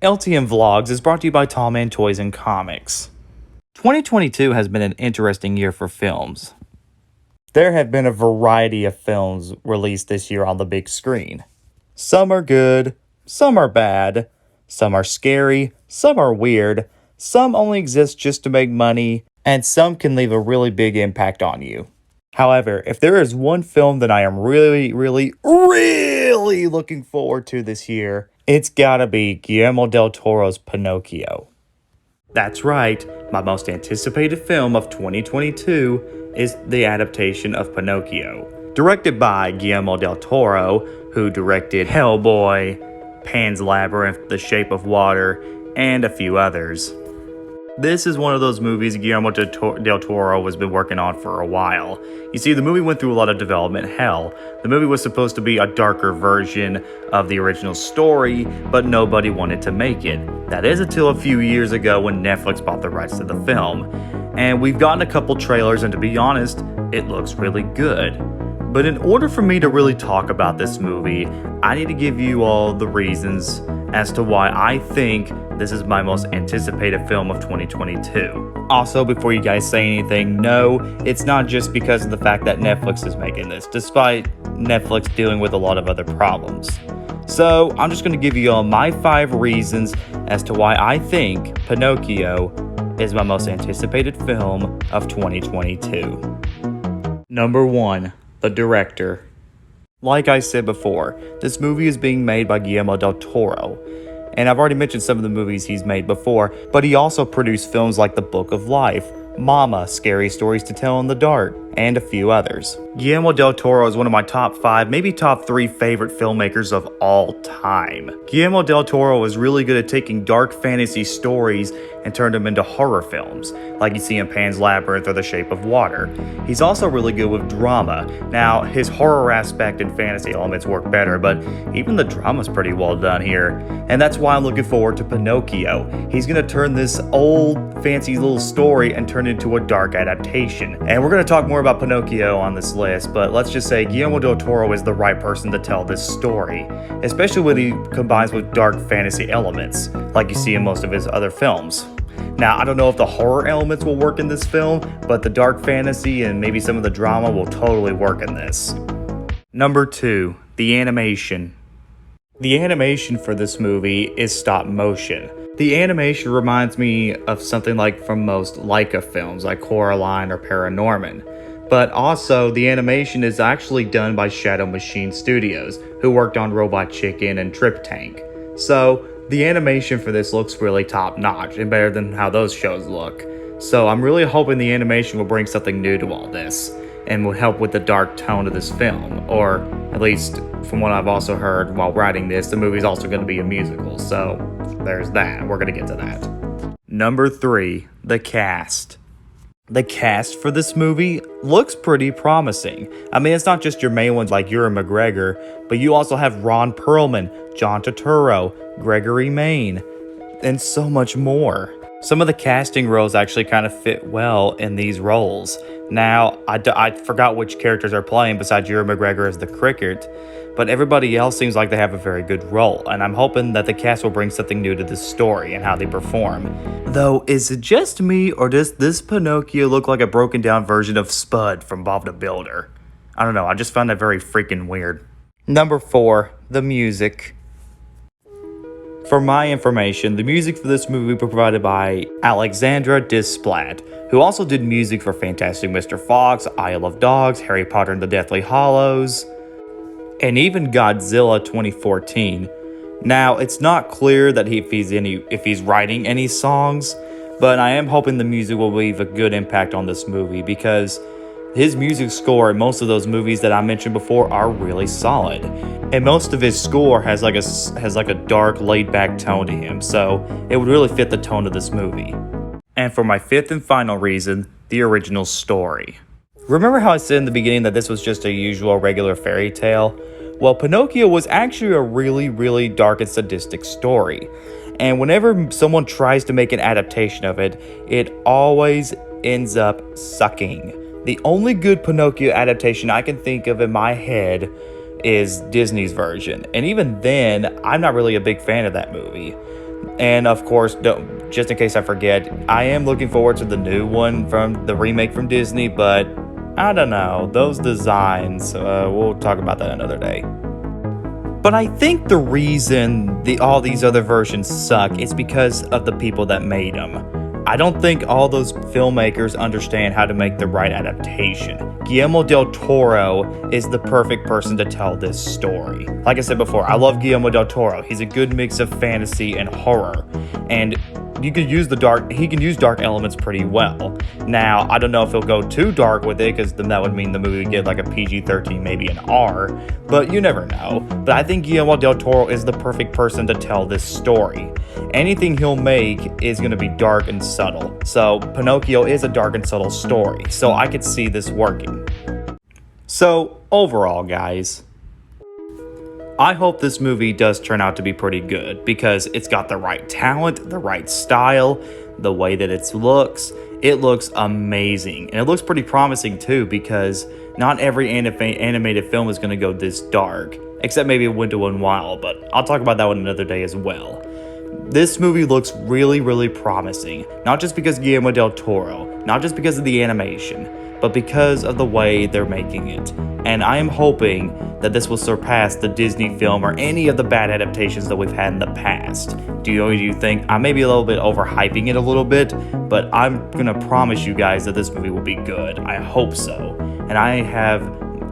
LTM Vlogs is brought to you by Tall Man Toys and Comics. 2022 has been an interesting year for films. There have been a variety of films released this year on the big screen. Some are good, some are bad, some are scary, some are weird, some only exist just to make money, and some can leave a really big impact on you. However, if there is one film that I am really looking forward to this year, it's gotta be Guillermo del Toro's Pinnochio. That's right, my most anticipated film of 2022 is the adaptation of Pinocchio. Directed by Guillermo del Toro, who directed Hellboy, Pan's Labyrinth, The Shape of Water, and a few others. This is one of those movies Guillermo del Toro has been working on for a while. You see, the movie went through a lot of development hell. The movie was supposed to be a darker version of the original story, but nobody wanted to make it. That is until a few years ago when Netflix bought the rights to the film. And we've gotten a couple trailers, and to be honest, it looks really good. But in order for me to really talk about this movie, I need to give you all the reasons as to why I think this is my most anticipated film of 2022. Also, before you guys say anything, no, it's not just because of the fact that Netflix is making this, despite Netflix dealing with a lot of other problems. So, I'm just going to give you all my 5 reasons as to why I think Pinocchio is my most anticipated film of 2022. Number 1. The director. Like I said before, this movie is being made by Guillermo del Toro. And I've already mentioned some of the movies he's made before, but he also produced films like The Book of Life, Mama, Scary Stories to Tell in the Dark, and a few others. Guillermo del Toro is one of my top 5, maybe top 3 favorite filmmakers of all time. Guillermo del Toro is really good at taking dark fantasy stories and turn them into horror films, like you see in Pan's Labyrinth or The Shape of Water. He's also really good with drama. Now, his horror aspect and fantasy elements work better, but even the drama's pretty well done here. And that's why I'm looking forward to Pinocchio. He's gonna turn this old, fancy little story and turn it into a dark adaptation. And we're gonna talk more about Pinocchio on this list, but let's just say Guillermo del Toro is the right person to tell this story, especially when he combines with dark fantasy elements, like you see in most of his other films. Now, I don't know if the horror elements will work in this film, but the dark fantasy and maybe some of the drama will totally work in this. Number 2, the animation. The animation for this movie is stop motion. The animation reminds me of something like from most Leica films, like Coraline or Paranorman. But also, the animation is actually done by Shadow Machine Studios, who worked on Robot Chicken and Trip Tank. So, the animation for this looks really top-notch and better than how those shows look. So, I'm really hoping the animation will bring something new to all this and will help with the dark tone of this film. Or, at least from what I've also heard while writing this, the movie's also going to be a musical. So, there's that. We're going to get to that. Number 3, the cast. The cast for this movie looks pretty promising. I mean, it's not just your main ones like Ewan McGregor, but you also have Ron Perlman, John Turturro, Gregory Maine, and so much more. Some of the casting roles actually kind of fit well in these roles. Now, I forgot which characters are playing besides Ewan McGregor as the cricket, but everybody else seems like they have a very good role, and I'm hoping that the cast will bring something new to this story and how they perform. Though, is it just me, or does this Pinocchio look like a broken down version of Spud from Bob the Builder? I don't know, I just found that very freaking weird. Number 4, the music. For my information, the music for this movie was provided by Alexandra Desplat, who also did music for Fantastic Mr. Fox, Isle of Dogs, Harry Potter and the Deathly Hallows, and even Godzilla 2014. Now, it's not clear that if he's writing any songs, but I am hoping the music will leave a good impact on this movie because his music score in most of those movies that I mentioned before are really solid. And most of his score has like a dark, laid-back tone to him, so it would really fit the tone of this movie. And for my 5th and final reason, the original story. Remember how I said in the beginning that this was just a usual regular fairy tale? Well, Pinocchio was actually a really dark and sadistic story. And whenever someone tries to make an adaptation of it, it always ends up sucking. The only good Pinocchio adaptation I can think of in my head is Disney's version. And even then, I'm not really a big fan of that movie. And of course, just in case I forget, I am looking forward to the new one from the remake from Disney, but I don't know. Those designs, we'll talk about that another day. But I think the reason all these other versions suck is because of the people that made them. I don't think all those filmmakers understand how to make the right adaptation. Guillermo del Toro is the perfect person to tell this story. Like I said before, I love Guillermo del Toro. He's a good mix of fantasy and horror. And he can use dark elements pretty well. Now, I don't know if he'll go too dark with it, because then that would mean the movie would get like a PG-13, maybe an R, but you never know. But I think Guillermo del Toro is the perfect person to tell this story. Anything he'll make is going to be dark and subtle. So Pinocchio is a dark and subtle story, so I could see this working. So overall, guys, I hope this movie does turn out to be pretty good, because it's got the right talent, the right style, the way that it looks amazing. And it looks pretty promising too, because not every animated film is going to go this dark, except maybe Winter and Wild, but I'll talk about that one another day as well. This movie looks really, really promising, not just because Guillermo del Toro, not just because of the animation, but because of the way they're making it. And I am hoping that this will surpass the Disney film or any of the bad adaptations that we've had in the past. Do you think I may be a little bit overhyping it a little bit, but I'm gonna promise you guys that this movie will be good. I hope so. And I have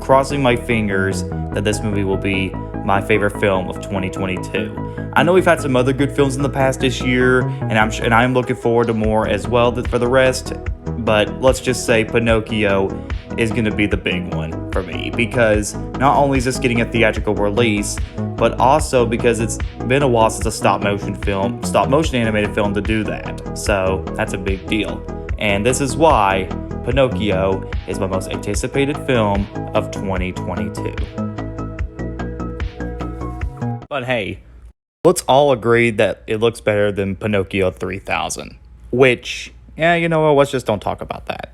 crossing my fingers that this movie will be my favorite film of 2022. I know we've had some other good films in the past this year, and I'm looking forward to more as well for the rest. But let's just say Pinocchio is going to be the big one for me, because not only is this getting a theatrical release, but also because it's been a while since a stop motion animated film to do that. So that's a big deal. And this is why Pinocchio is my most anticipated film of 2022. But hey, let's all agree that it looks better than Pinocchio 3000, which, yeah, you know what, let's just don't talk about that.